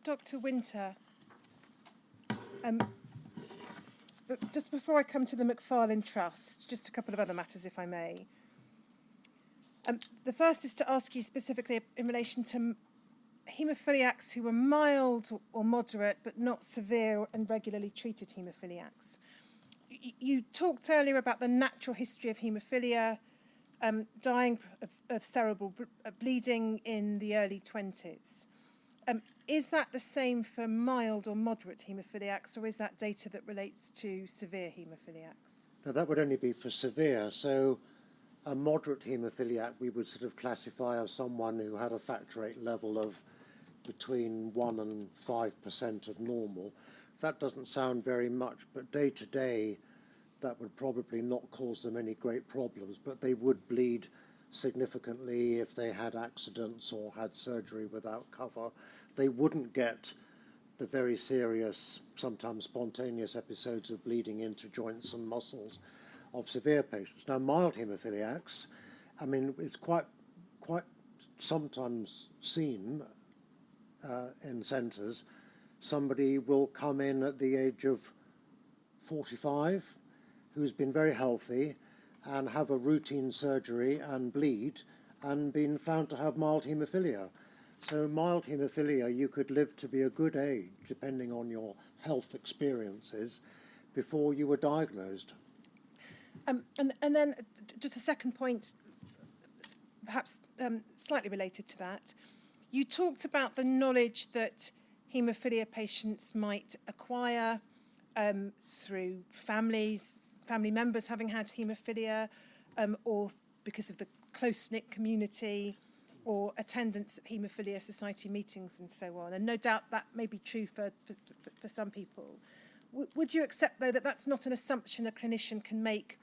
Dr. Winter, but just before I come to the Macfarlane Trust, just a couple of other matters, if I may. The first is to ask you specifically in relation to haemophiliacs who were mild or moderate but not severe and regularly treated haemophiliacs. You talked earlier about the natural history of haemophilia, dying of cerebral bleeding in the early 20s. Is that the same for mild or moderate haemophiliacs, or is that data that relates to severe haemophiliacs? Now, that would only be for severe. So a moderate haemophiliac we would sort of classify as someone who had a factor VIII level of between 1 and 5% of normal. That doesn't sound very much, but day to day that would probably not cause them any great problems, but they would bleed significantly if they had accidents or had surgery without cover. They wouldn't get the very serious, sometimes spontaneous episodes of bleeding into joints and muscles of severe patients. Now, mild haemophiliacs, I mean, it's quite sometimes seen in centres. Somebody will come in at the age of 45 who's been very healthy and have a routine surgery and bleed and been found to have mild haemophilia. So mild haemophilia, you could live to be a good age, depending on your health experiences, before you were diagnosed. And then just a second point, perhaps slightly related to that. You talked about the knowledge that haemophilia patients might acquire through family members having had haemophilia, or because of the close-knit community, or attendance at haemophilia society meetings and so on. And no doubt that may be true for some people. Would you accept, though, that that's not an assumption a clinician can make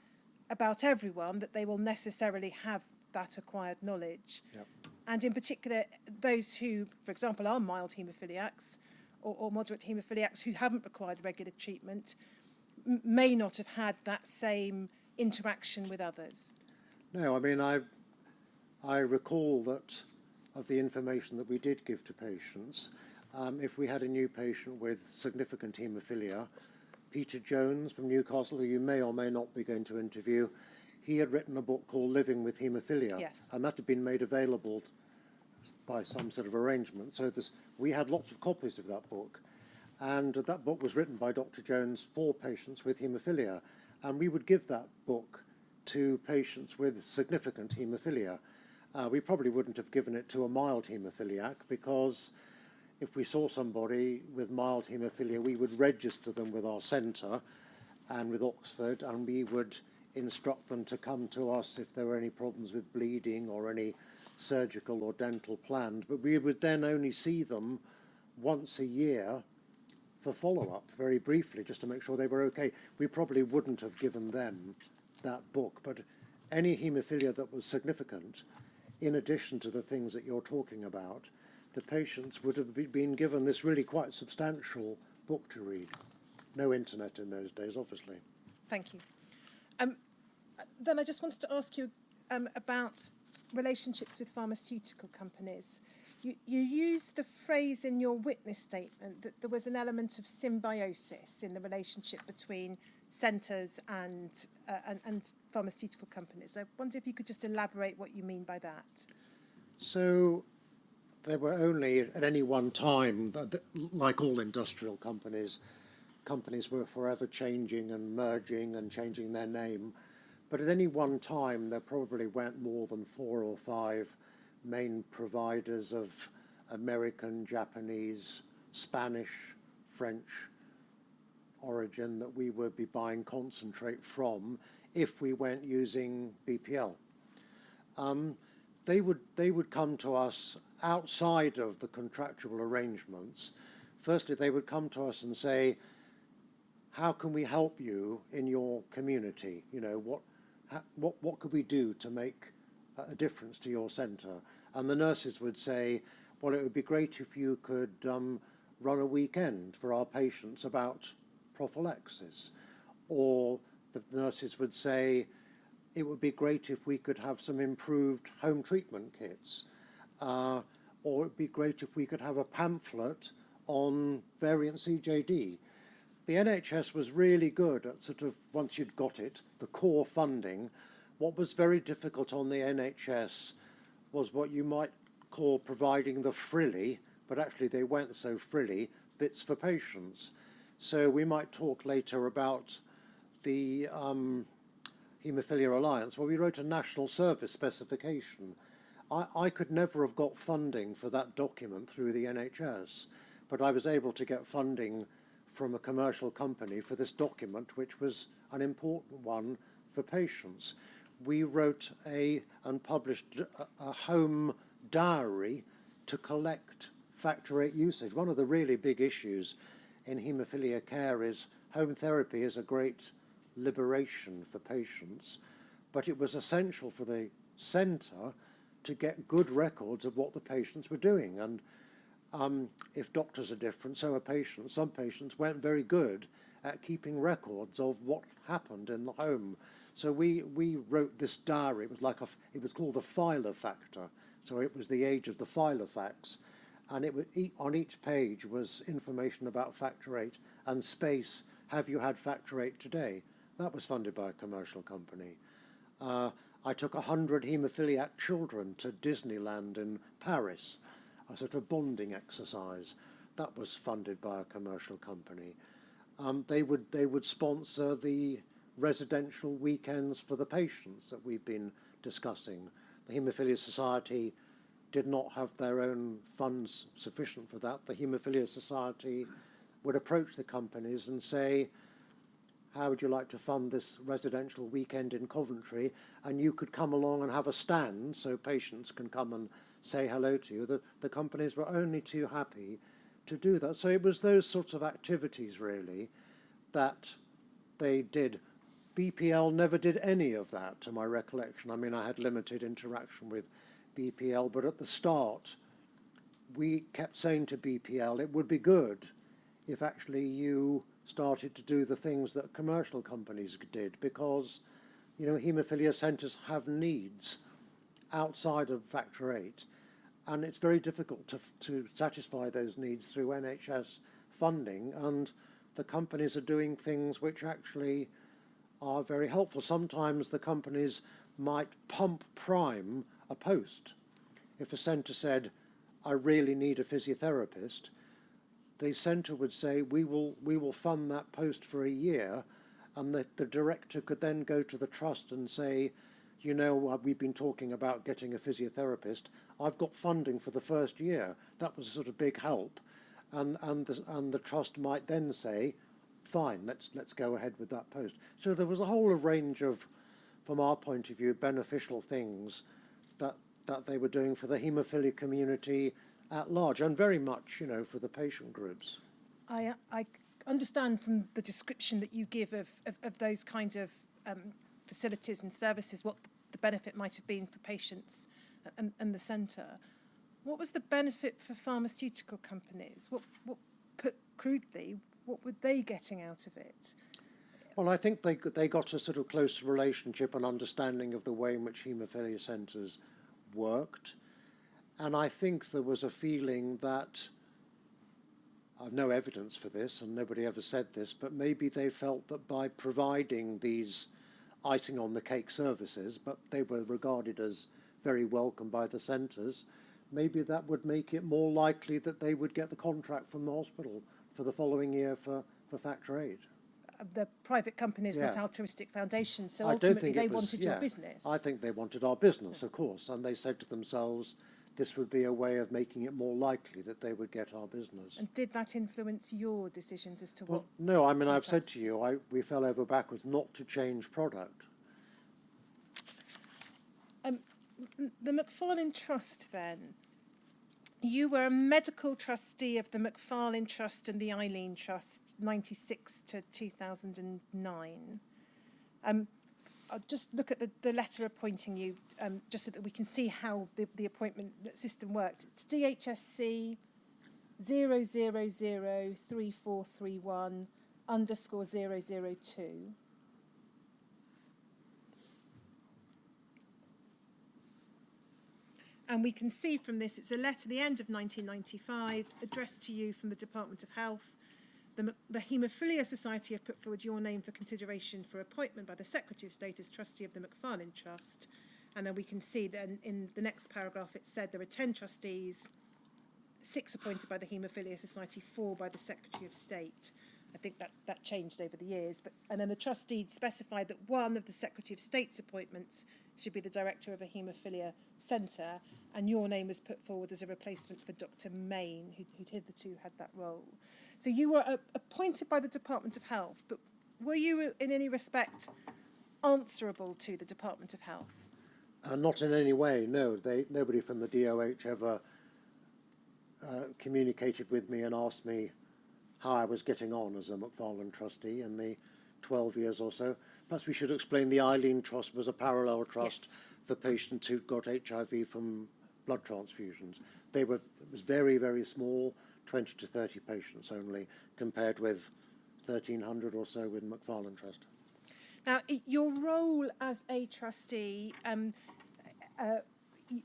about everyone, that they will necessarily have that acquired knowledge? Yep. And in particular, those who, for example, are mild haemophiliacs or moderate haemophiliacs who haven't required regular treatment may not have had that same interaction with others? No, I mean, I recall that of the information that we did give to patients, if we had a new patient with significant haemophilia, Peter Jones from Newcastle, who you may or may not be going to interview, he had written a book called Living with Haemophilia, yes, and that had been made available by some sort of arrangement. So we had lots of copies of that book, and that book was written by Dr. Jones for patients with haemophilia, and we would give that book to patients with significant haemophilia. We probably wouldn't have given it to a mild haemophiliac, because if we saw somebody with mild haemophilia, we would register them with our centre and with Oxford, and we would instruct them to come to us if there were any problems with bleeding or any surgical or dental planned. But we would then only see them once a year for follow-up, very briefly, just to make sure they were okay. We probably wouldn't have given them that book, but any haemophilia that was significant, in addition to the things that you're talking about, the patients would have been given this really quite substantial book to read. No internet in those days, obviously. Thank you. Then I just wanted to ask you about relationships with pharmaceutical companies. You used the phrase in your witness statement that there was an element of symbiosis in the relationship between centres and pharmaceutical companies. I wonder if you could just elaborate what you mean by that. So there were only, at any one time, like all industrial companies, companies were forever changing and merging and changing their name. But at any one time, there probably weren't more than 4 or 5 main providers of American, Japanese, Spanish, French origin that we would be buying concentrate from if we went using BPL. They would come to us outside of the contractual arrangements. Firstly, they would come to us and say, how can we help you in your community? You know, what could we do to make a difference to your centre? And the nurses would say, well, it would be great if you could run a weekend for our patients about prophylaxis. Or the nurses would say, it would be great if we could have some improved home treatment kits. Or it would be great if we could have a pamphlet on variant CJD. The NHS was really good at sort of, once you'd got it, the core funding. What was very difficult on the NHS was what you might call providing the frilly, but actually they weren't so frilly, bits for patients. So we might talk later about the Haemophilia Alliance, where we wrote a national service specification. I could never have got funding for that document through the NHS, but I was able to get funding from a commercial company for this document, which was an important one for patients. We wrote and published a home diary to collect factor VIII usage. One of the really big issues in haemophilia care is home therapy is a great liberation for patients, but it was essential for the centre to get good records of what the patients were doing. And if doctors are different, so are patients. Some patients weren't very good at keeping records of what happened in the home. So we wrote this diary. It was it was called the filer factor. So it was the age of the filofax, and it was on each page was information about factor VIII and space. Have you had factor VIII today? That was funded by a commercial company. I took 100 haemophiliac children to Disneyland in Paris, a sort of bonding exercise. That was funded by a commercial company. They would sponsor the residential weekends for the patients that we've been discussing. The Haemophilia Society did not have their own funds sufficient for that. The Haemophilia Society would approach the companies and say, how would you like to fund this residential weekend in Coventry? And you could come along and have a stand so patients can come and say hello to you. The companies were only too happy to do that. So it was those sorts of activities, really, that they did. BPL never did any of that, to my recollection. I mean, I had limited interaction with BPL, but at the start, we kept saying to BPL, it would be good if actually you started to do the things that commercial companies did, because, you know, haemophilia centres have needs outside of factor VIII, and it's very difficult to satisfy those needs through NHS funding, and the companies are doing things which actually are very helpful. Sometimes the companies might pump prime a post. If a centre said, I really need a physiotherapist, the centre would say, we will fund that post for a year, and the director could then go to the trust and say, you know, we've been talking about getting a physiotherapist. I've got funding for the first year. That was a sort of big help. And the trust might then say, fine, let's go ahead with that post. So there was a whole range of, from our point of view, beneficial things that they were doing for the haemophilia community at large, and very much, you know, for the patient groups. I understand from the description that you give of those kinds of facilities and services what the benefit might have been for patients and the centre. What was the benefit for pharmaceutical companies? What put crudely, what were they getting out of it? Well, I think they got a sort of close relationship and understanding of the way in which haemophilia centres worked. And I think there was a feeling that, I've no evidence for this and nobody ever said this, but maybe they felt that by providing these icing on the cake services, but they were regarded as very welcome by the centres, maybe that would make it more likely that they would get the contract from the hospital for the following year for factor VIII. The private companies, not altruistic foundations, so I ultimately they wanted your business. I think they wanted our business, of course, and they said to themselves, this would be a way of making it more likely that they would get our business. And did that influence your decisions as to what? No, I mean, I've said to you, we fell over backwards not to change product. The Macfarlane Trust, then. You were a medical trustee of the Macfarlane Trust and the Eileen Trust, 96 to 2009. I'll just look at the letter appointing you, just so that we can see how the appointment system worked. It's DHSC 0003431_002. And we can see from this, it's a letter at the end of 1995 addressed to you from the Department of Health. The Haemophilia Society have put forward your name for consideration for appointment by the Secretary of State as trustee of the Macfarlane Trust. And then we can see that in the next paragraph it said there are 10 trustees, 6 appointed by the Haemophilia Society, 4 by the Secretary of State. I think that changed over the years. And then the trustee specified that one of the Secretary of State's appointments should be the director of a haemophilia centre, and your name was put forward as a replacement for Dr. Main, who'd hitherto had that role. So you were appointed by the Department of Health, but were you in any respect answerable to the Department of Health? Not in any way, no. Nobody from the DOH ever communicated with me and asked me how I was getting on as a Macfarlane trustee in the 12 years or so. Perhaps we should explain the Eileen Trust was a parallel trust for patients who'd got HIV from blood transfusions. It was very, very small, 20 to 30 patients only, compared with 1,300 or so with Macfarlane Trust. Now, your role as a trustee,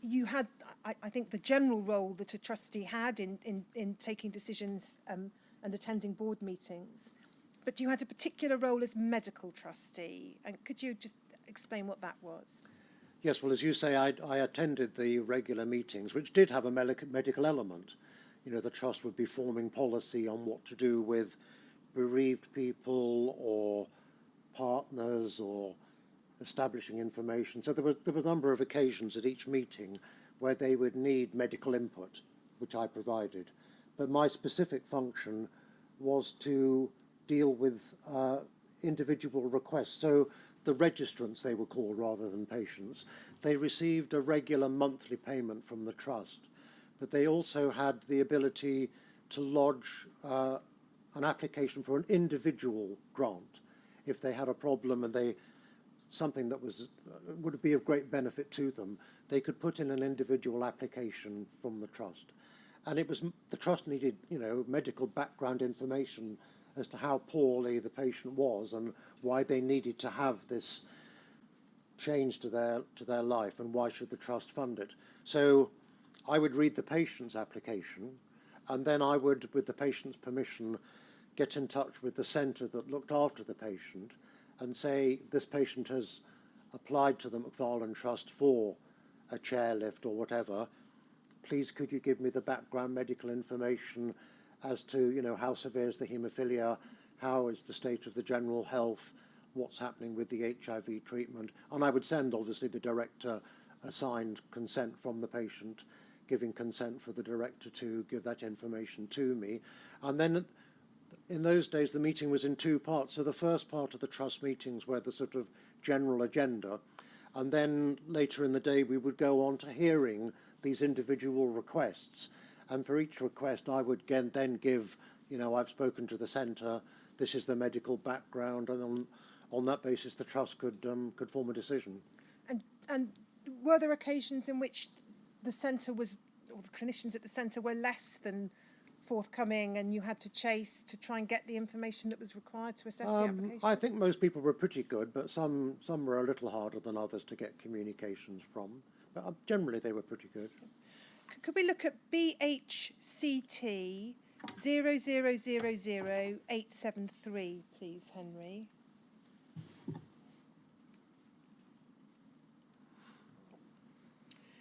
you had, I think, the general role that a trustee had in taking decisions and attending board meetings, but you had a particular role as medical trustee. And could you just explain what that was? Yes, well, as you say, I attended the regular meetings, which did have a medical element. You know, the trust would be forming policy on what to do with bereaved people or partners or establishing information. So there was a number of occasions at each meeting where they would need medical input, which I provided. But my specific function was to deal with individual requests. So the registrants, they were called rather than patients, they received a regular monthly payment from the trust, but they also had the ability to lodge an application for an individual grant if they had a problem and something that would be of great benefit to them. They could put in an individual application from the trust. And the trust needed, medical background information as to how poorly the patient was and why they needed to have this change to their life and why should the trust fund it. So I would read the patient's application, and then I would, with the patient's permission, get in touch with the centre that looked after the patient and say, this patient has applied to the Macfarlane Trust for a chairlift or whatever. Please could you give me the background medical information as to, how severe is the haemophilia, how is the state of the general health, what's happening with the HIV treatment. And I would send, obviously, the director a signed consent from the patient, giving consent for the director to give that information to me. And then in those days, the meeting was in 2 parts. So the first part of the trust meetings were the sort of general agenda. And then later in the day, we would go on to hearing these individual requests. And for each request, I would then give, I've spoken to the centre, this is the medical background, and on that basis, the trust could form a decision. And were there occasions in which the centre or the clinicians at the centre were less than forthcoming and you had to chase to try and get the information that was required to assess the application? I think most people were pretty good, but some were a little harder than others to get communications from. But generally, they were pretty good. Could we look at BHCT 0000873, please, Henry?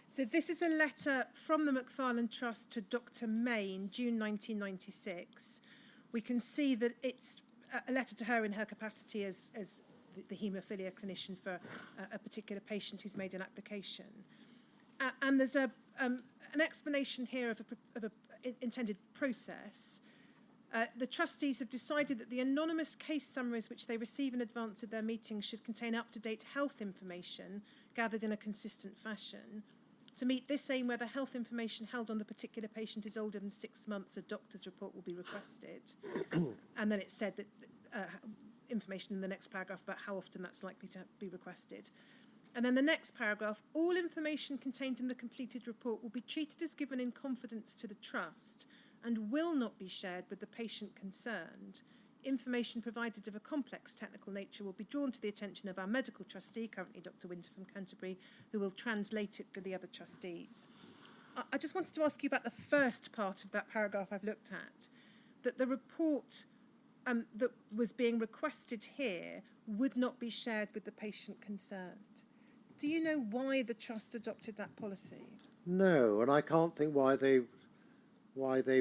So this is a letter from the Macfarlane Trust to Dr. Main, June 1996. We can see that it's a letter to her in her capacity as the haemophilia clinician for a particular patient who's made an application. And there's an explanation here of a intended process. The trustees have decided that the anonymous case summaries which they receive in advance of their meetings should contain up-to-date health information gathered in a consistent fashion. To meet this aim, where the health information held on the particular patient is older than 6 months, a doctor's report will be requested. And then it said that information in the next paragraph about how often that's likely to be requested. And then the next paragraph, all information contained in the completed report will be treated as given in confidence to the trust and will not be shared with the patient concerned. Information provided of a complex technical nature will be drawn to the attention of our medical trustee, currently Dr. Winter from Canterbury, who will translate it for the other trustees. I just wanted to ask you about the first part of that paragraph I've looked at, that the report that was being requested here would not be shared with the patient concerned. Do you know why the Trust adopted that policy? No, and I can't think why they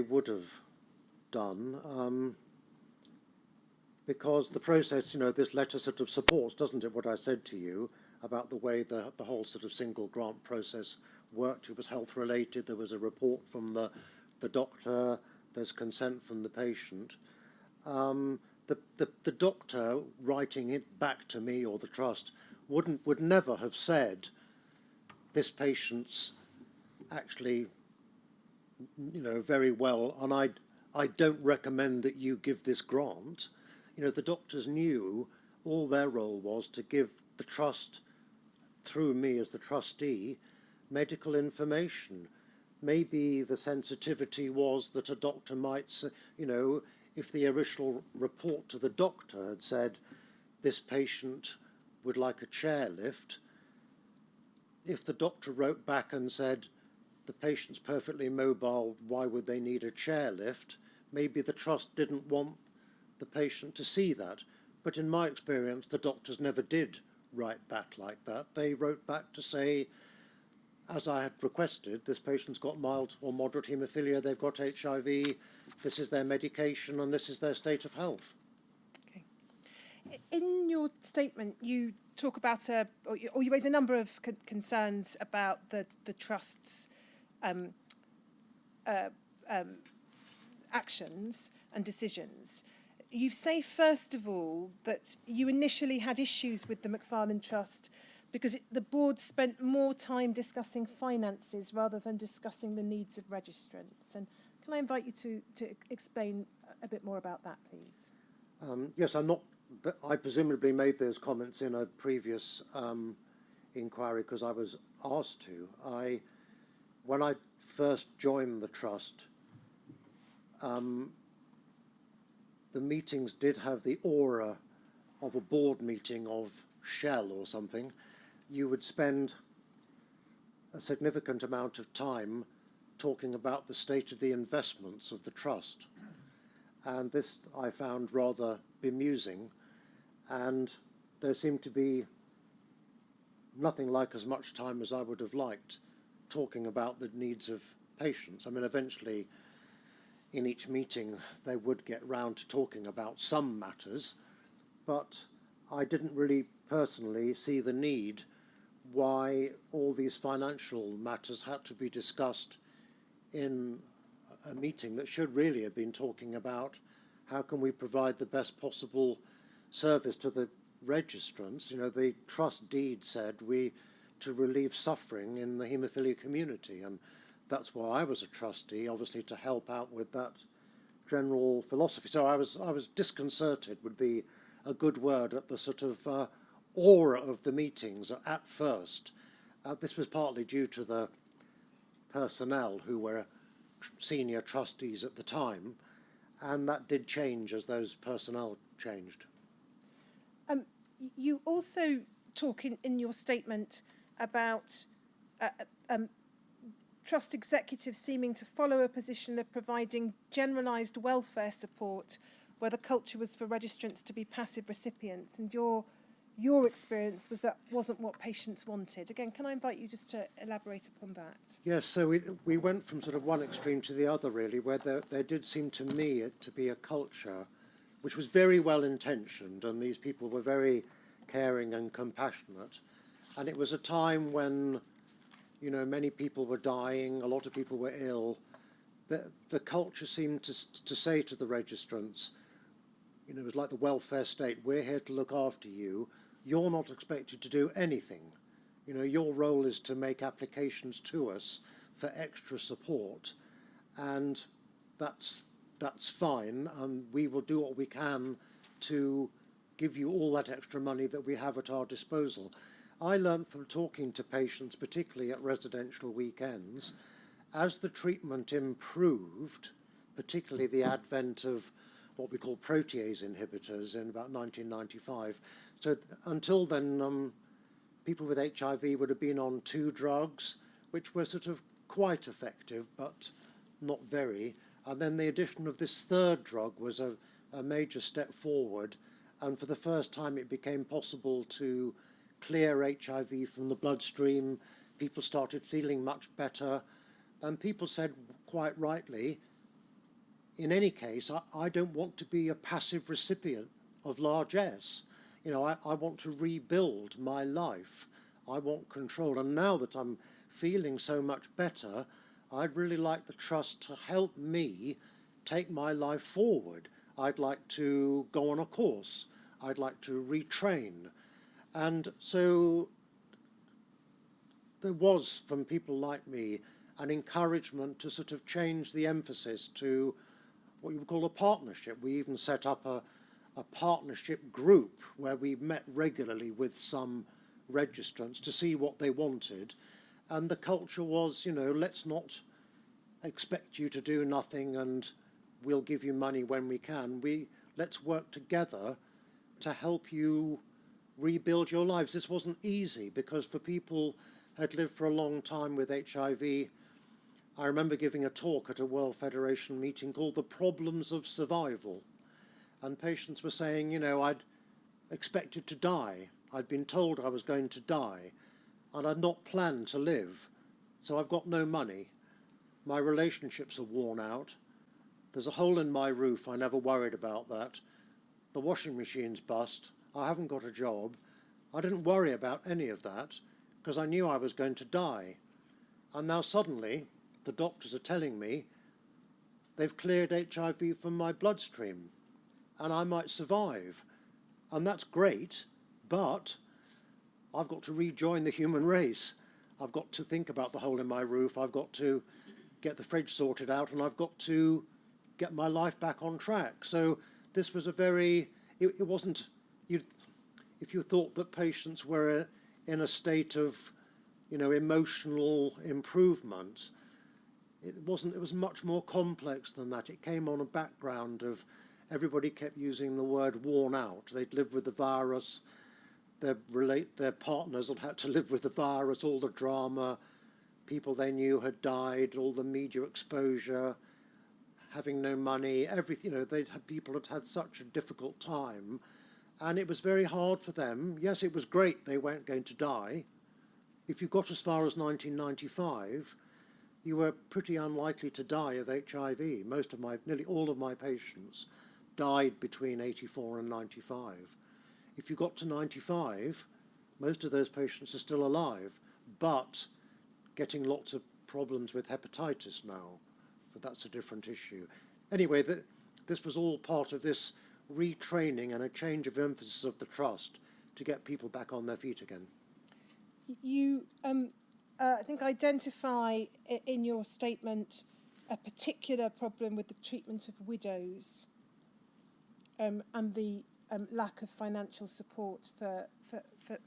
would have done, because the process, this letter sort of supports, doesn't it, what I said to you about the way the whole sort of single grant process worked. It was health related. There was a report from the doctor. There's consent from the patient. The doctor writing it back to me or the trust would never have said this patient's actually very well, and I don't recommend that you give this grant. The doctors knew all their role was to give the trust, through me as the trustee, medical information. Maybe the sensitivity was that a doctor might say, if the original report to the doctor had said this patient would like a chair lift, if the doctor wrote back and said the patient's perfectly mobile, why would they need a chair lift? Maybe the trust didn't want the patient to see that. But in my experience, the doctors never did write back like that. They wrote back to say, as I had requested, this patient's got mild or moderate haemophilia, they've got HIV, this is their medication, and this is their state of health. Okay. In your statement, you talk about or you raise a number of concerns about the Trust's actions and decisions. You say, first of all, that you initially had issues with the McFarlane Trust because the board spent more time discussing finances rather than discussing the needs of registrants. And can I invite you to explain a bit more about that, please? Yes, I presumably made those comments in a previous inquiry because I was asked to. When I first joined the Trust, the meetings did have the aura of a board meeting of Shell or something. You would spend a significant amount of time talking about the state of the investments of the Trust. And this I found rather bemusing, and there seemed to be nothing like as much time as I would have liked talking about the needs of patients. I mean, eventually, in each meeting, they would get round to talking about some matters, but I didn't really personally see the need why all these financial matters had to be discussed in a meeting that should really have been talking about how can we provide the best possible service to the registrants. The trust deed said to relieve suffering in the haemophilia community, and that's why I was a trustee, obviously to help out with that general philosophy. So I was disconcerted would be a good word at the sort of aura of the meetings at first. This was partly due to the personnel who were senior trustees at the time, and that did change as those personnel changed. You also talk in your statement about Trust executives seeming to follow a position of providing generalised welfare support where the culture was for registrants to be passive recipients, and your experience was that wasn't what patients wanted. Again, can I invite you just to elaborate upon that? Yes, so we went from sort of one extreme to the other, really, where there did seem to me to be a culture which was very well intentioned, and these people were very caring and compassionate. And it was a time when, many people were dying, a lot of people were ill. The culture seemed to say to the registrants, it was like the welfare state, we're here to look after you. You're not expected to do anything. Your role is to make applications to us for extra support, and that's fine, and we will do what we can to give you all that extra money that we have at our disposal. I learned from talking to patients, particularly at residential weekends, as the treatment improved, particularly the advent of what we call protease inhibitors in about 1995. So until then, people with HIV would have been on 2 drugs, which were sort of quite effective, but not very. And then the addition of this third drug was a major step forward. And for the first time, it became possible to clear HIV from the bloodstream. People started feeling much better. And people said, quite rightly, in any case, I don't want to be a passive recipient of largesse. You know, I want to rebuild my life. I want control. And now that I'm feeling so much better, I'd really like the Trust to help me take my life forward. I'd like to go on a course. I'd like to retrain. And so there was, from people like me, an encouragement to sort of change the emphasis to what you would call a partnership. We even set up a partnership group where we met regularly with some registrants to see what they wanted. And the culture was, you know, let's not expect you to do nothing and we'll give you money when we can. Let's work together to help you rebuild your lives. This wasn't easy because for people who had lived for a long time with HIV, I remember giving a talk at a World Federation meeting called The Problems of Survival. And patients were saying, you know, I'd expected to die. I'd been told I was going to die, and I'd not planned to live. So I've got no money. My relationships are worn out. There's a hole in my roof. I never worried about that. The washing machine's bust. I haven't got a job. I didn't worry about any of that because I knew I was going to die. And now suddenly, the doctors are telling me they've cleared HIV from my bloodstream and I might survive. And that's great, but I've got to rejoin the human race. I've got to think about the hole in my roof. I've got to get the fridge sorted out, and I've got to get my life back on track. So this was a very, it wasn't, if you thought that patients were in a state of, you know, emotional improvement, it wasn't, it was much more complex than that. It came on a background of everybody kept using the word worn out. They'd lived with the virus, their partners had had to live with the virus, all the drama, people they knew had died, all the media exposure, having no money, everything, you know, people had had such a difficult time, and it was very hard for them. Yes, it was great they weren't going to die. If you got as far as 1995, you were pretty unlikely to die of HIV. Nearly all of my patients died between 84 and 95. If you got to 95, most of those patients are still alive, but getting lots of problems with hepatitis now, but that's a different issue. Anyway, this was all part of this retraining and a change of emphasis of the Trust to get people back on their feet again. You, I think, identify in your statement a particular problem with the treatment of widows and the lack of financial support for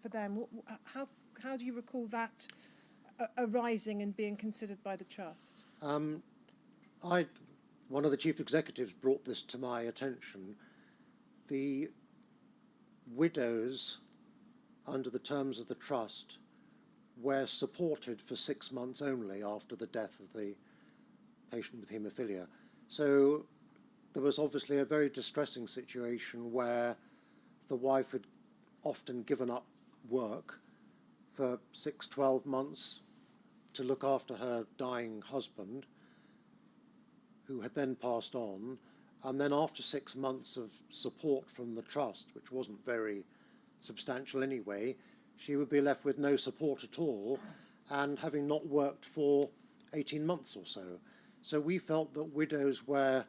them. How do you recall that arising and being considered by the Trust? One of the chief executives brought this to my attention. The widows, under the terms of the Trust, were supported for 6 months only after the death of the patient with haemophilia. So there was obviously a very distressing situation where the wife had often given up work for 6-12 months to look after her dying husband, who had then passed on, and then after 6 months of support from the Trust, which wasn't very substantial anyway, she would be left with no support at all, and having not worked for 18 months or so. So we felt that widows were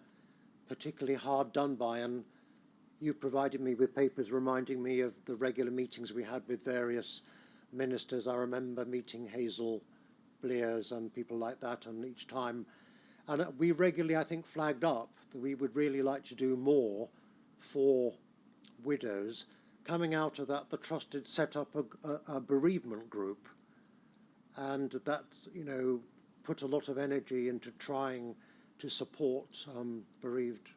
particularly hard done by, and you provided me with papers reminding me of the regular meetings we had with various ministers. I remember meeting Hazel Blears and people like that, and each time, and we regularly, I think, flagged up that we would really like to do more for widows. Coming out of that, the Trust had set up a bereavement group, and that, you know, put a lot of energy into trying to support bereaved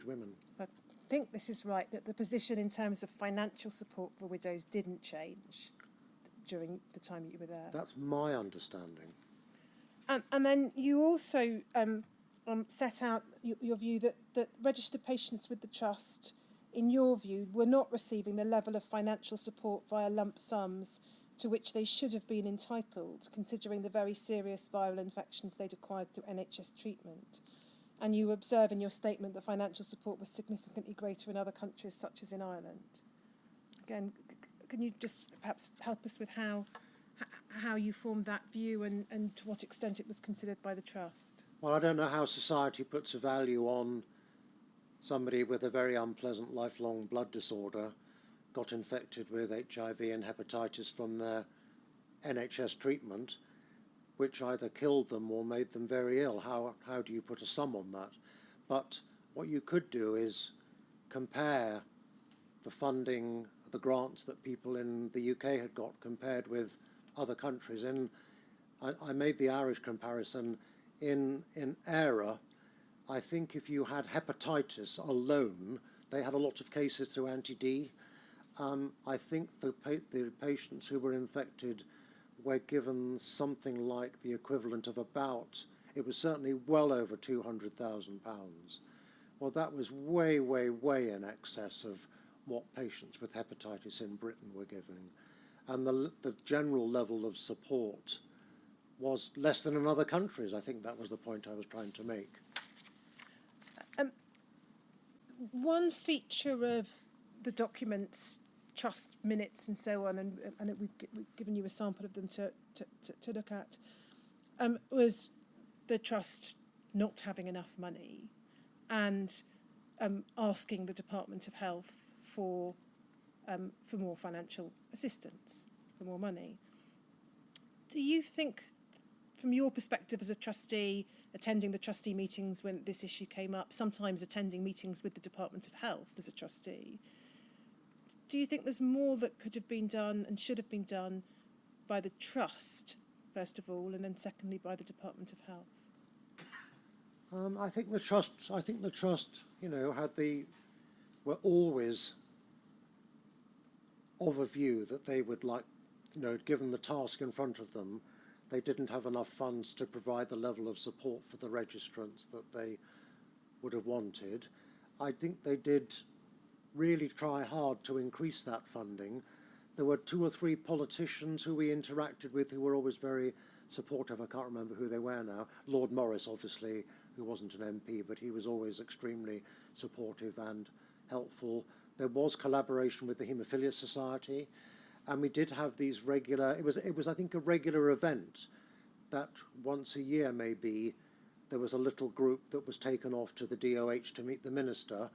women. I think this is right, that the position in terms of financial support for widows didn't change during the time that you were there. That's my understanding. And then you also set out your view that registered patients with the trust, in your view, were not receiving the level of financial support via lump sums to which they should have been entitled, considering the very serious viral infections they'd acquired through NHS treatment. And you observe in your statement that financial support was significantly greater in other countries, such as in Ireland. Again, can you just perhaps help us with how you formed that view and to what extent it was considered by the Trust? Well, I don't know how society puts a value on somebody with a very unpleasant lifelong blood disorder, got infected with HIV and hepatitis from their NHS treatment, which either killed them or made them very ill. How do you put a sum on that? But what you could do is compare the funding, the grants that people in the UK had got compared with other countries. And I made the Irish comparison. In ERA, I think if you had hepatitis alone, they had a lot of cases through anti-D. I think the patients who were infected were given something like the equivalent of about, it was certainly well over £200,000. Well, that was way, way, way in excess of what patients with hepatitis in Britain were given. And the general level of support was less than in other countries. I think that was the point I was trying to make. One feature of the documents, trust minutes and so on, and we've given you a sample of them to look at, was the Trust not having enough money and asking the Department of Health for more financial assistance, for more money. Do you think, from your perspective as a trustee, attending the trustee meetings when this issue came up, sometimes attending meetings with the Department of Health as a trustee, do you think there's more that could have been done and should have been done by the Trust, first of all, and then secondly by the Department of Health? I think the Trust, were always of a view that they would like, given the task in front of them, they didn't have enough funds to provide the level of support for the registrants that they would have wanted. I think they did really try hard to increase that funding. There were 2 or 3 politicians who we interacted with who were always very supportive. I can't remember who they were now. Lord Morris, obviously, who wasn't an MP, but he was always extremely supportive and helpful. There was collaboration with the Haemophilia Society. And we did have these regular, it was I think a regular event that once a year maybe there was a little group that was taken off to the DOH to meet the minister,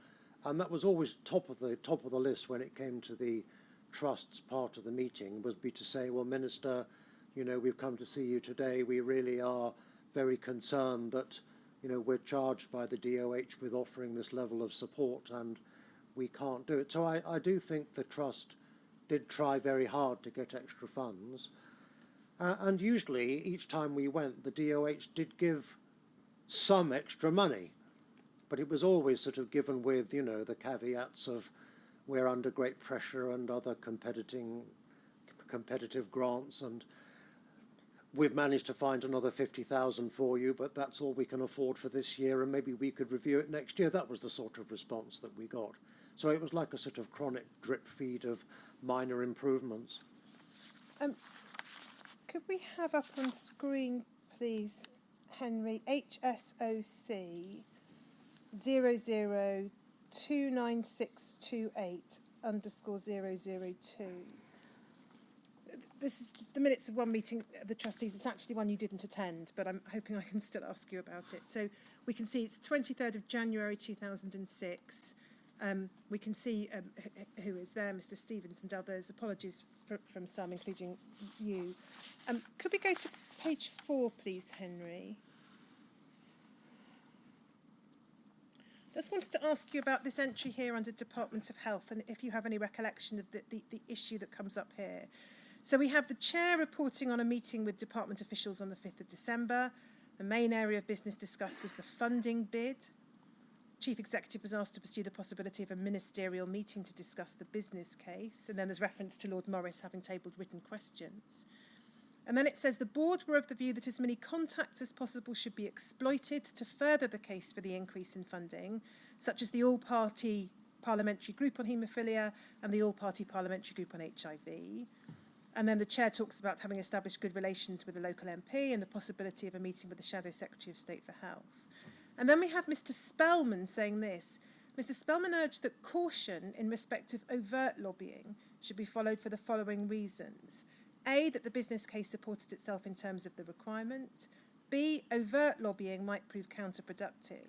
and that was always top of the list when it came to the Trust's part of the meeting, would be to say, well, Minister, we've come to see you today. We really are very concerned that we're charged by the DOH with offering this level of support and we can't do it. So I do think the Trust did try very hard to get extra funds. And usually, each time we went, the DOH did give some extra money, but it was always sort of given with, the caveats of we're under great pressure and other competitive grants, and we've managed to find another 50,000 for you, but that's all we can afford for this year, and maybe we could review it next year. That was the sort of response that we got. So it was like a sort of chronic drip feed of minor improvements. Could we have up on screen, please, Henry, HSOC 002968_002. This is the minutes of one meeting of the trustees. It's actually one you didn't attend, but I'm hoping I can still ask you about it. So we can see it's 23rd of January 2006. We can see who is there, Mr. Stevens and others. Apologies from some, including you. Could we go to page 4, please, Henry? Just wanted to ask you about this entry here under Department of Health, and if you have any recollection of the issue that comes up here. So we have the chair reporting on a meeting with department officials on the 5th of December. The main area of business discussed was the funding bid. Chief Executive was asked to pursue the possibility of a ministerial meeting to discuss the business case, and then there's reference to Lord Morris having tabled written questions. And then it says the board were of the view that as many contacts as possible should be exploited to further the case for the increase in funding, such as the all-party parliamentary group on haemophilia and the all-party parliamentary group on HIV. And then the chair talks about having established good relations with the local MP and the possibility of a meeting with the Shadow Secretary of State for Health. And then we have Mr. Spellman saying this. Mr. Spellman urged that caution in respect of overt lobbying should be followed for the following reasons. A, that the business case supported itself in terms of the requirement. B, overt lobbying might prove counterproductive.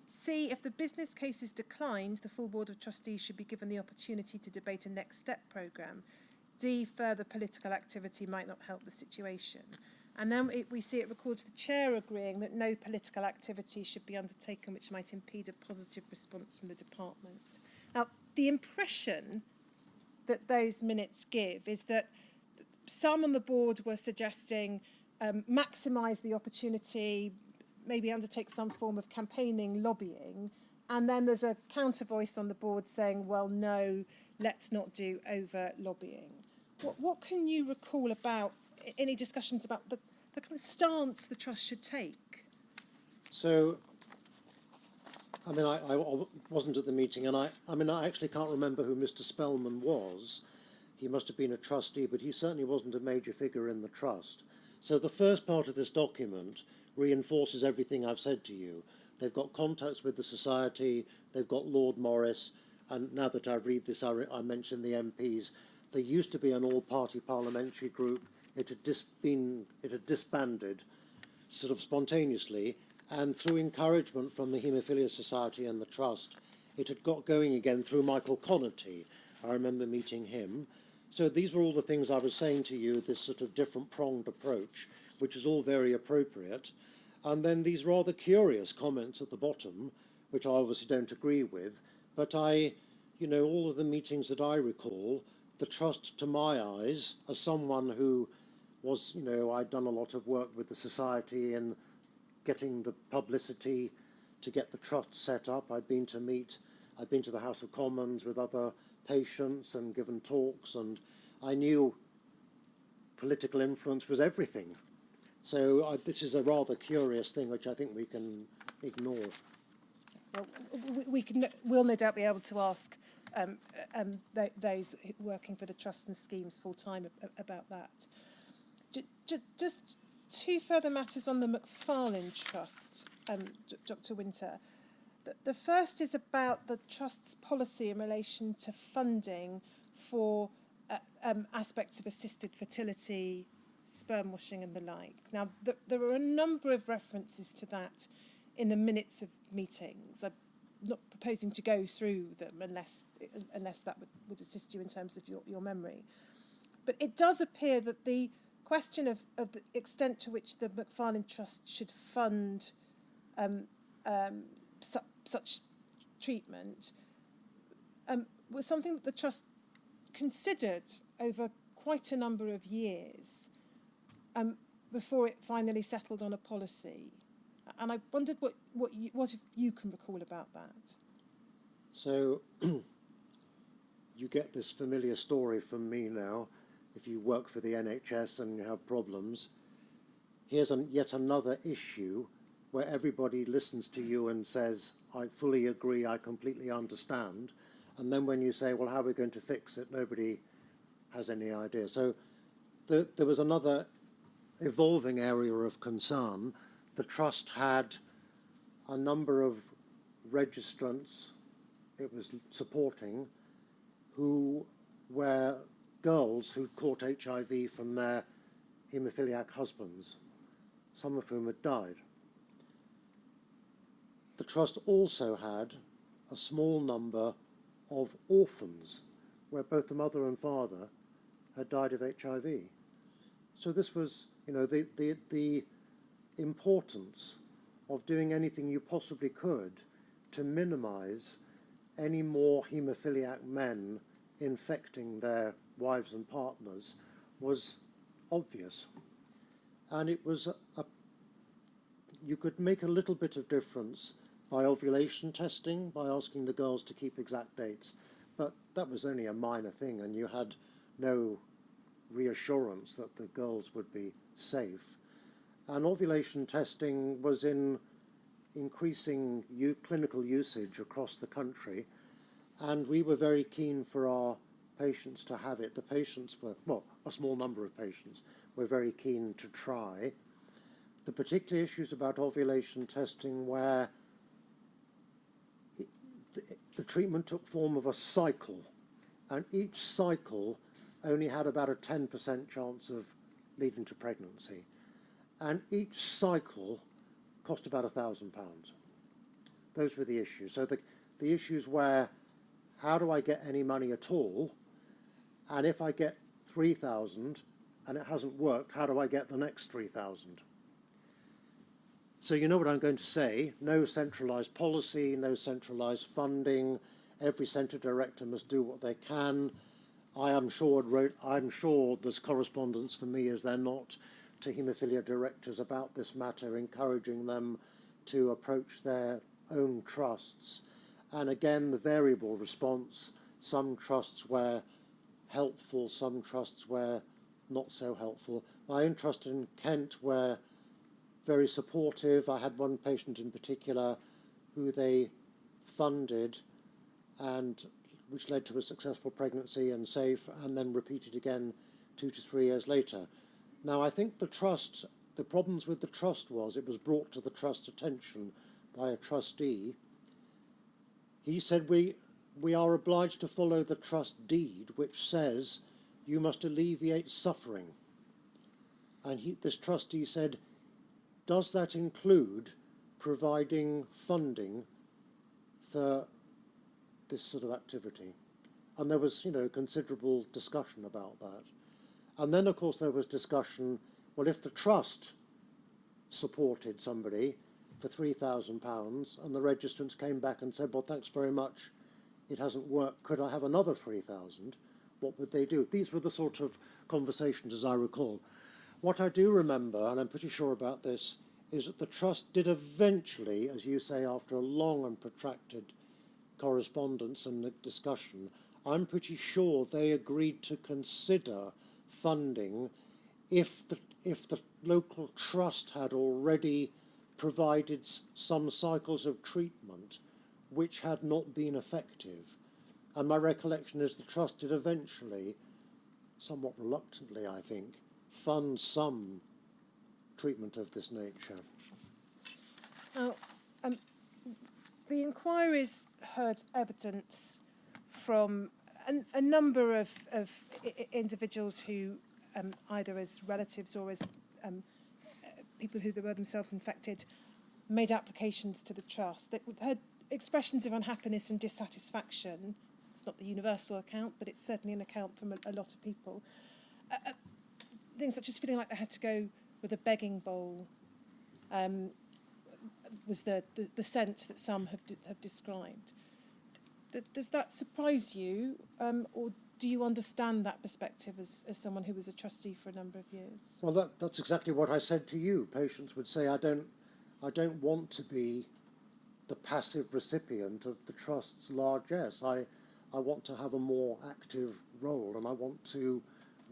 C, if the business case is declined, the full Board of Trustees should be given the opportunity to debate a next step programme. D, further political activity might not help the situation. And then we see it records the chair agreeing that no political activity should be undertaken which might impede a positive response from the department. Now, the impression that those minutes give is that some on the board were suggesting maximise the opportunity, maybe undertake some form of campaigning, lobbying, and then there's a counter voice on the board saying, well, no, let's not do overt lobbying. What can you recall about any discussions about the kind of stance the Trust should take? So, I mean, I wasn't at the meeting, and I actually can't remember who Mr. Spellman was. He must have been a trustee, but he certainly wasn't a major figure in the Trust. So the first part of this document reinforces everything I've said to you. They've got contacts with the Society, they've got Lord Morris, and now that I read this, I mentioned the MPs. There used to be an all-party parliamentary group. It had disbanded sort of spontaneously, and through encouragement from the Haemophilia Society and the Trust, it had got going again through Michael Connaughty. I remember meeting him. So these were all the things I was saying to you, this sort of different pronged approach, which is all very appropriate. And then these rather curious comments at the bottom, which I obviously don't agree with, but all of the meetings that I recall, the Trust, to my eyes, as someone who was, I'd done a lot of work with the Society in getting the publicity to get the Trust set up. I'd been to the House of Commons with other patients and given talks, and I knew political influence was everything. So this is a rather curious thing which I think we can ignore. Well, we'll no doubt be able to ask those working for the Trust and schemes full time about that. Just two further matters on the Macfarlane Trust, Dr. Winter. The first is about the Trust's policy in relation to funding for aspects of assisted fertility, sperm washing and the like. Now, there are a number of references to that in the minutes of meetings. I'm not proposing to go through them unless that would assist you in terms of your memory. But it does appear that the question of the extent to which the Macfarlane Trust should fund such treatment was something that the Trust considered over quite a number of years before it finally settled on a policy. And I wondered what you can recall about that. So you get this familiar story from me now. If you work for the NHS and you have problems, here's yet another issue where everybody listens to you and says, I fully agree, I completely understand. And then when you say, well, how are we going to fix it? Nobody has any idea. So there was another evolving area of concern. The Trust had a number of registrants it was supporting who were girls who'd caught HIV from their haemophiliac husbands, some of whom had died. The Trust also had a small number of orphans where both the mother and father had died of HIV. So this was, the importance of doing anything you possibly could to minimise any more haemophiliac men infecting their wives and partners was obvious. And it was you could make a little bit of difference by ovulation testing, by asking the girls to keep exact dates, but that was only a minor thing, and you had no reassurance that the girls would be safe. And ovulation testing was in increasing clinical usage across the country, and we were very keen for our patients to have it. The patients were, well, a small number of patients were very keen to try. The particular issues about ovulation testing where the treatment took form of a cycle, and each cycle only had about a 10% chance of leading to pregnancy. And each cycle cost about £1,000. Those were the issues. So the issues were, how do I get any money at all? And if I get 3,000 and it hasn't worked, how do I get the next 3,000? So you know what I'm going to say. No centralised policy, no centralised funding. Every centre director must do what they can. I'm sure there's correspondence for me, is there not, to haemophilia directors about this matter, encouraging them to approach their own trusts. And again, the variable response, some trusts were helpful, some trusts were not so helpful. My own trust in Kent were very supportive. I had one patient in particular who they funded, and which led to a successful pregnancy and safe, and then repeated again 2 to 3 years later. Now, I think the problems with the trust was it was brought to the trust's attention by a trustee. He said, we are obliged to follow the trust deed, which says you must alleviate suffering. And this trustee said, does that include providing funding for this sort of activity? And there was, considerable discussion about that. And then, of course, there was discussion, well, if the trust supported somebody for £3,000 and the registrants came back and said, well, thanks very much, it hasn't worked, could I have another 3,000? What would they do? These were the sort of conversations, as I recall. What I do remember, and I'm pretty sure about this, is that the trust did eventually, as you say, after a long and protracted correspondence and discussion, I'm pretty sure they agreed to consider funding if the local trust had already provided some cycles of treatment which had not been effective. And my recollection is the trust did eventually, somewhat reluctantly I think, fund some treatment of this nature. Now, the inquiries heard evidence from a number of individuals who, either as relatives or as people who were themselves infected, made applications to the trust. They heard expressions of unhappiness and dissatisfaction. It's not the universal account, but it's certainly an account from a lot of people. Things such as feeling like they had to go with a begging bowl was the sense that some have described. Does that surprise you, or do you understand that perspective as someone who was a trustee for a number of years? Well, that's exactly what I said to you. Patients would say, I don't want to be the passive recipient of the trust's largesse. I want to have a more active role, and I want to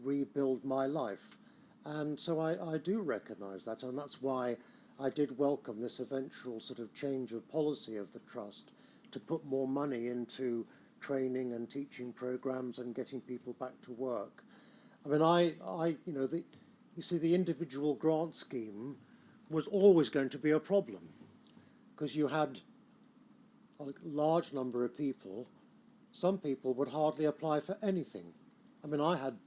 rebuild my life. And so I do recognise that, and that's why I did welcome this eventual sort of change of policy of the trust to put more money into training and teaching programs and getting people back to work. I mean, you see, the individual grant scheme was always going to be a problem because you had a large number of people. Some people would hardly apply for anything. I mean, I had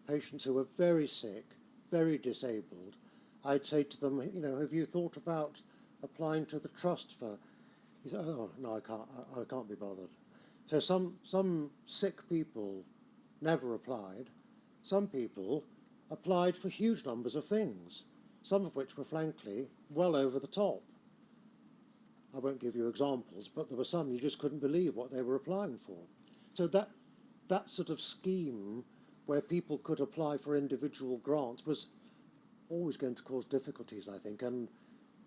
patients who were very sick, very disabled. I'd say to them, have you thought about applying to the trust for? He said, oh, no, I can't be bothered. So some sick people never applied. Some people applied for huge numbers of things, some of which were, frankly, well over the top. I won't give you examples, but there were some you just couldn't believe what they were applying for. So that sort of scheme where people could apply for individual grants was always going to cause difficulties, I think. And,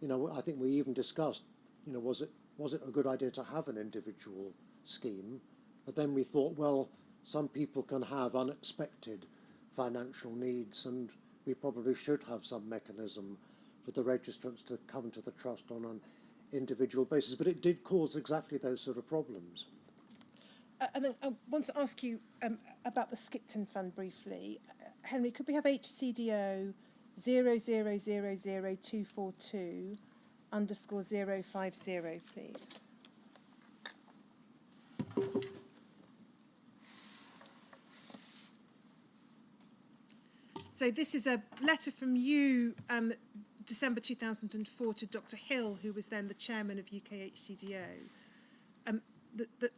I think we even discussed, was it a good idea to have an individual scheme? But then we thought, well, some people can have unexpected financial needs, and we probably should have some mechanism for the registrants to come to the trust on an individual basis. But it did cause exactly those sort of problems. And then I want to ask you about the Skipton Fund briefly. Henry, could we have HCDO 0000242 _ 050, please? So this is a letter from you, December 2004, to Dr. Hill, who was then the chairman of UK HCDO.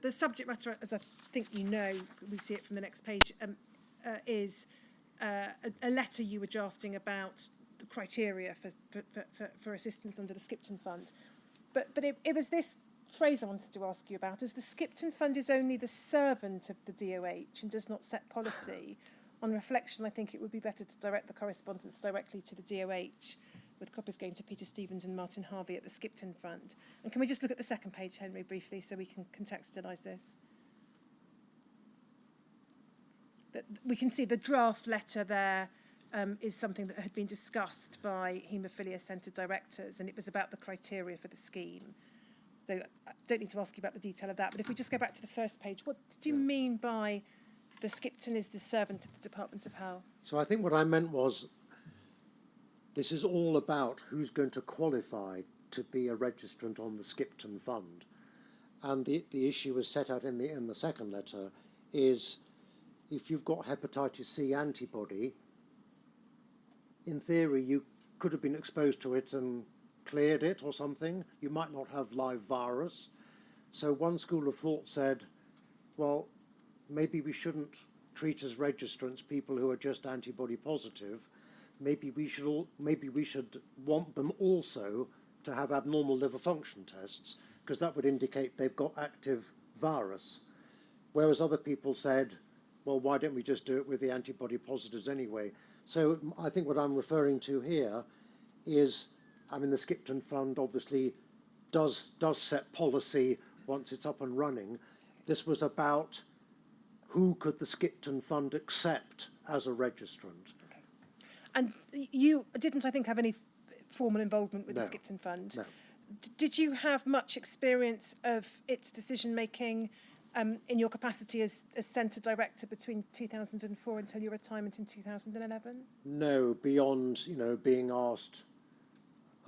The subject matter, as I think you know, we see it from the next page, is a letter you were drafting about the criteria for assistance under the Skipton Fund. But it was this phrase I wanted to ask you about, as the Skipton Fund is only the servant of the DOH and does not set policy. On reflection, I think it would be better to direct the correspondence directly to the DOH, with copies going to Peter Stevens and Martin Harvey at the Skipton Fund. And can we just look at the second page, Henry, briefly, so we can contextualise this? We can see the draft letter there is something that had been discussed by Haemophilia Centre directors, and it was about the criteria for the scheme. So I don't need to ask you about the detail of that, but if we just go back to the first page, what did you mean by the Skipton is the servant of the Department of Health? So I think what I meant was, this is all about who's going to qualify to be a registrant on the Skipton Fund. And the issue was set out in the second letter is, if you've got hepatitis C antibody, in theory you could have been exposed to it and cleared it or something. You might not have live virus. So one school of thought said, well, maybe we shouldn't treat as registrants people who are just antibody positive. Maybe we should want them also to have abnormal liver function tests, because that would indicate they've got active virus. Whereas other people said, well, why don't we just do it with the antibody positives anyway? So I think what I'm referring to here is, I mean, the Skipton Fund obviously does set policy once it's up and running. This was about who could the Skipton Fund accept as a registrant. Okay. And you didn't, I think, have any formal involvement with No. the Skipton Fund. No. Did you have much experience of its decision-making in your capacity as centre director between 2004 until your retirement in 2011? No, beyond, being asked.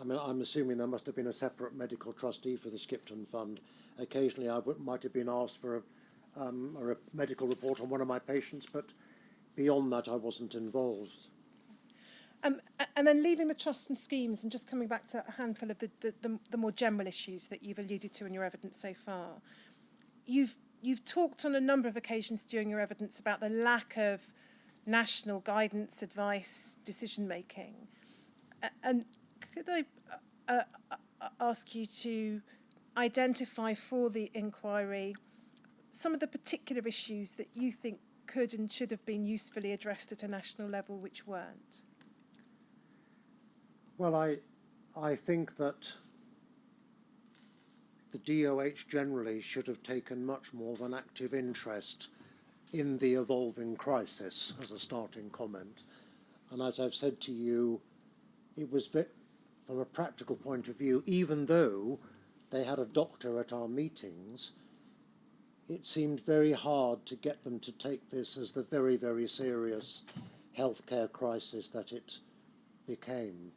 I mean, I'm assuming there must have been a separate medical trustee for the Skipton Fund. Occasionally I might have been asked for a medical report on one of my patients, but beyond that I wasn't involved. And then leaving the trusts and schemes and just coming back to a handful of the more general issues that you've alluded to in your evidence so far. You've talked on a number of occasions during your evidence about the lack of national guidance, advice, decision-making. And could I ask you to identify for the inquiry some of the particular issues that you think could and should have been usefully addressed at a national level which weren't? Well, I think that the DOH generally should have taken much more of an active interest in the evolving crisis as a starting comment. And as I've said to you, it was, from a practical point of view, even though they had a doctor at our meetings, it seemed very hard to get them to take this as the very, very serious healthcare crisis that it became.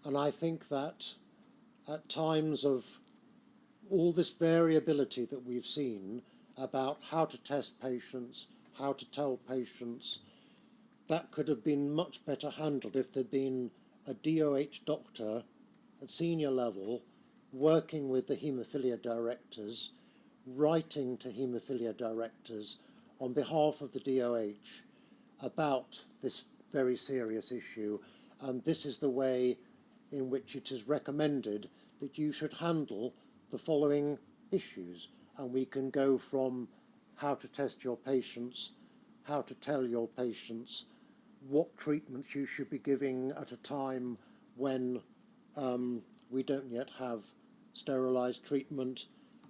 And I think that at times of all this variability that we've seen about how to test patients, how to tell patients, that could have been much better handled if there'd been a DOH doctor at senior level working with the haemophilia directors, writing to haemophilia directors on behalf of the DOH about this very serious issue. And this is the way in which it is recommended that you should handle the following issues. And we can go from how to test your patients, how to tell your patients, what treatments you should be giving at a time when we don't yet have sterilised treatment,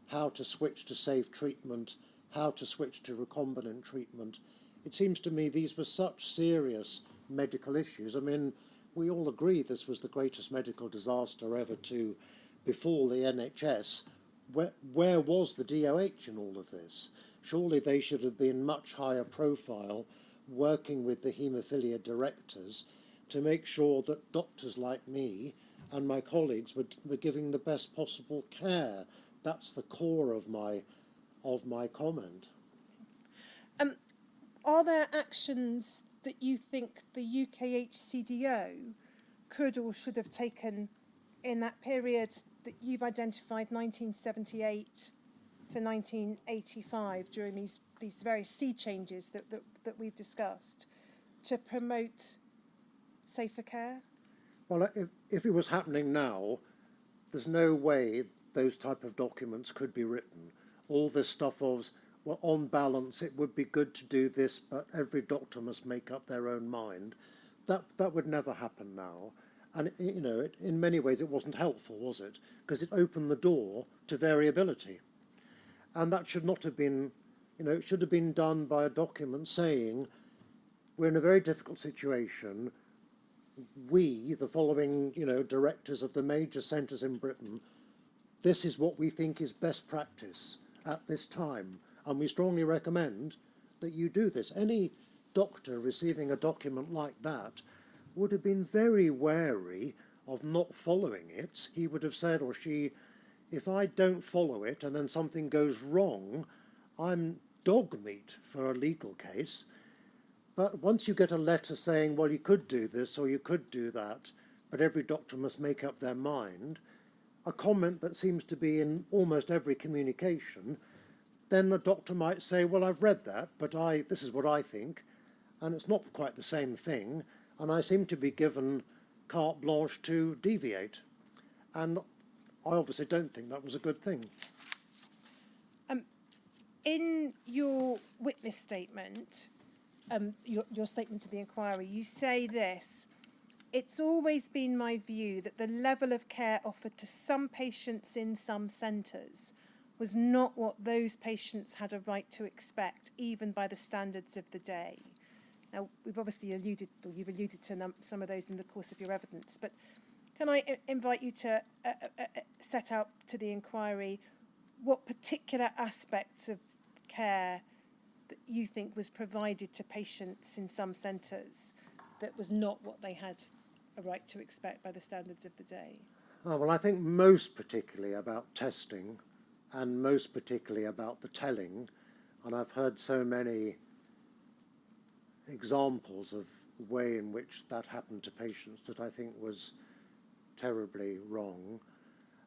how to switch to safe treatment, how to switch to recombinant treatment. it seems to me these were such serious medical issues. I mean, we all agree this was the greatest medical disaster ever to befall the NHS. Where was the DOH in all of this? Surely they should have been much higher profile, working with the haemophilia directors to make sure that doctors like me and my colleagues were giving the best possible care. That's the core of my comment. Are there actions that you think the UKHCDO could or should have taken in that period that you've identified, 1978 to 1985, during these various sea changes that we've discussed, to promote safer care? Well, if it was happening now, there's no way those type of documents could be written. All this stuff of, well, on balance, it would be good to do this, but every doctor must make up their own mind. That would never happen now. And, you know, in many ways it wasn't helpful, was it? Because it opened the door to variability. And that should not have been, you know, it should have been done by a document saying, we're in a very difficult situation. We, the following, you know, directors of the major centres in Britain, this is what we think is best practice at this time. And we strongly recommend that you do this. Any doctor receiving a document like that would have been very wary of not following it. He would have said, or she, if I don't follow it and then something goes wrong, I'm dog meat for a legal case. But once you get a letter saying, well, you could do this or you could do that, but every doctor must make up their mind, a comment that seems to be in almost every communication, then the doctor might say, well, I've read that, but this is what I think, and it's not quite the same thing, and I seem to be given carte blanche to deviate. And I obviously don't think that was a good thing. In your witness statement, your statement to the inquiry, you say this: it's always been my view that the level of care offered to some patients in some centres was not what those patients had a right to expect, even by the standards of the day. Now, you've alluded to some of those in the course of your evidence, but can I invite you to set out to the inquiry what particular aspects of care that you think was provided to patients in some centres that was not what they had a right to expect by the standards of the day? Oh, well, I think most particularly about testing and most particularly about the telling, and I've heard so many examples of the way in which that happened to patients that I think was terribly wrong.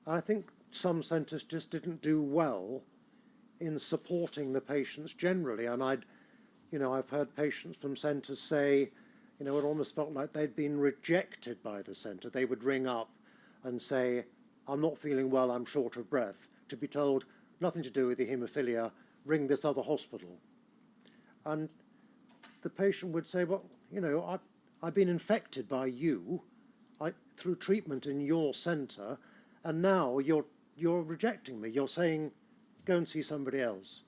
I think some centres just didn't do well in supporting the patients generally, and I've heard patients from centres say, it almost felt like they'd been rejected by the centre. They would ring up and say, I'm not feeling well, I'm short of breath, to be told, nothing to do with the haemophilia, ring this other hospital. And the patient would say, well, I've been infected by you through treatment in your centre, and now you're rejecting me. You're saying, go and see somebody else.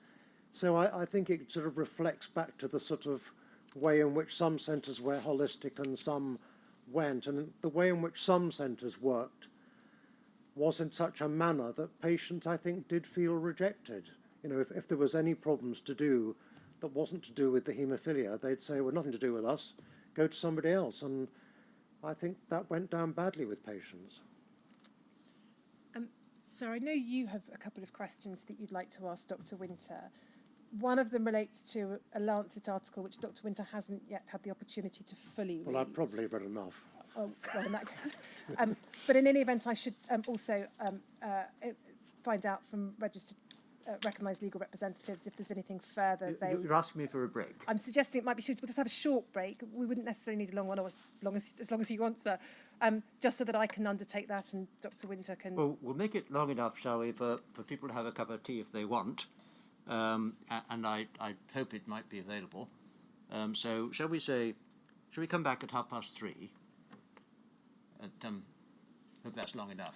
So I think it sort of reflects back to the sort of way in which some centres were holistic and some weren't, and the way in which some centres worked was in such a manner that patients, I think, did feel rejected. If there was any problems to do that wasn't to do with the haemophilia, they'd say, well, nothing to do with us, go to somebody else. And I think that went down badly with patients. So I know you have a couple of questions that you'd like to ask Dr. Winter. One of them relates to a Lancet article which Dr. Winter hasn't yet had the opportunity to fully read. Well, I've probably read enough. Oh, well, in that case. But in any event, I should also find out from registered, recognised legal representatives if there's anything further You're asking me for a break. I'm suggesting it might be suitable just have a short break. We wouldn't necessarily need a long one, or as long as you want, sir. Just so that I can undertake that and Dr. Winter can... Well, we'll make it long enough, shall we, for people to have a cup of tea if they want. And I hope it might be available. So shall we come back at 3:30? Hope that's long enough.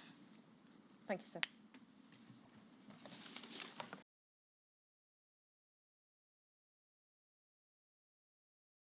Thank you, sir.